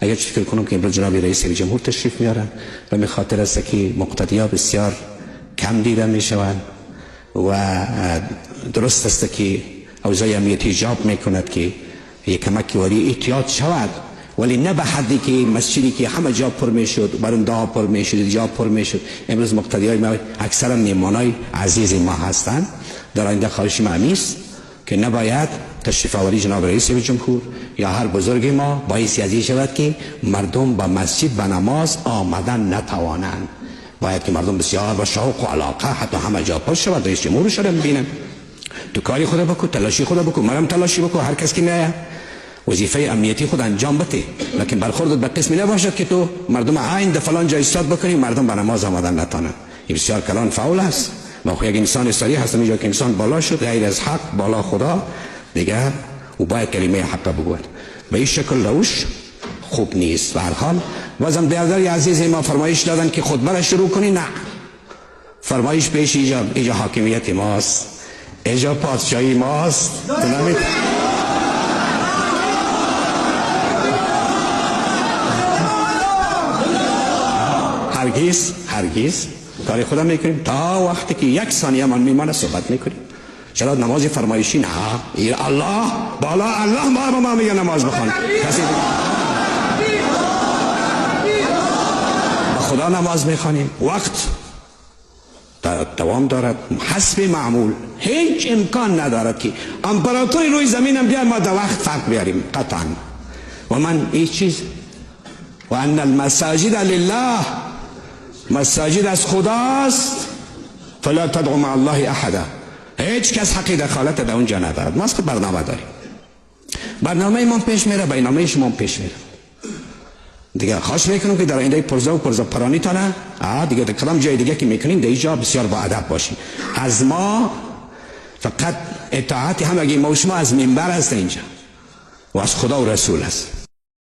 اگر فکر کنم که امروز جناب رئیس جمهور تشریف میارن و به خاطر است که مقتدی‌ها بسیار کم دیده میشوند و درست است که اوضاع امنیتی ایجاب میکند که یک کمک واری احتیاط شود، ولی نه به حدی که مسجدی که همه جا پر میشد، برنده ها پر میشد، جا پر میشد. امروز مقتدیای ما اکثرا میهمانای عزیز ما هستند. در آینده خواهش ما است که نباید تشریف آوری جناب رئیس جمهور یا هر بزرگ ما باعث ازی شود که مردم با مسجد به نماز آمدن نتوانند. باید که مردم بسیار با شوق و علاقه حتی همه جا پر شود. رئیس جمهور شده ببینن تو کاری خدا بکن، تلاشی خدا بکن، منم تلاشی بکن، هر کس که میاد وظیفه امنیتی خود انجام بده، لکن برخوردت به قسمی نباشد که تو مردم عین در فلان جای ایستاد بکنی مردم به نماز آمدن نتونن. این بسیار کلان فاول است. ما خو یک انسان صریح هستم، اینجا که انسان بالا شد غیر از حق بالا خدا دیگر او باید کلمه حق بگوید. به این شکل روش خوب نیست. به هر حال بازم برادر عزیز ما فرمایش دادن که خطبه را شروع کنی. نه، فرمایش پیش اینجا حاکمیت ماست، اینجا پادشاهی ماست. هرگز کاری خدا میکنیم تا وقتی که یک ثانیه من میمانه صحبت میکنیم. چرا نماز فرمایشی؟ نه، الله بالا الله ما میگه نماز بخوان. کسی خدا نماز میخوانیم، وقت دوام دارد حسب معمول. هیچ امکان ندارد که امپراتوری روی زمین هم بیایم ما در وقت فرق بیاریم قطعا. و من این چیز و ان المساجد لله، مساجد از خداست، فلا تدعو مع الله احدا. هیچ کس حقی دخالت در اونجا ندارد. ما است برنامه داریم، برنامه ما پیش میره، برنامه شما پیش میره. دیگه خواهش میکنم که در آینده پرزا و پرزا پرانی تانه دیگه در کلام جای دیگه که میکنیم در اینجا بسیار با ادب باشیم. از ما فقط اطاعت همگی ما و شما از منبر است اینجا و از خدا و رسول است.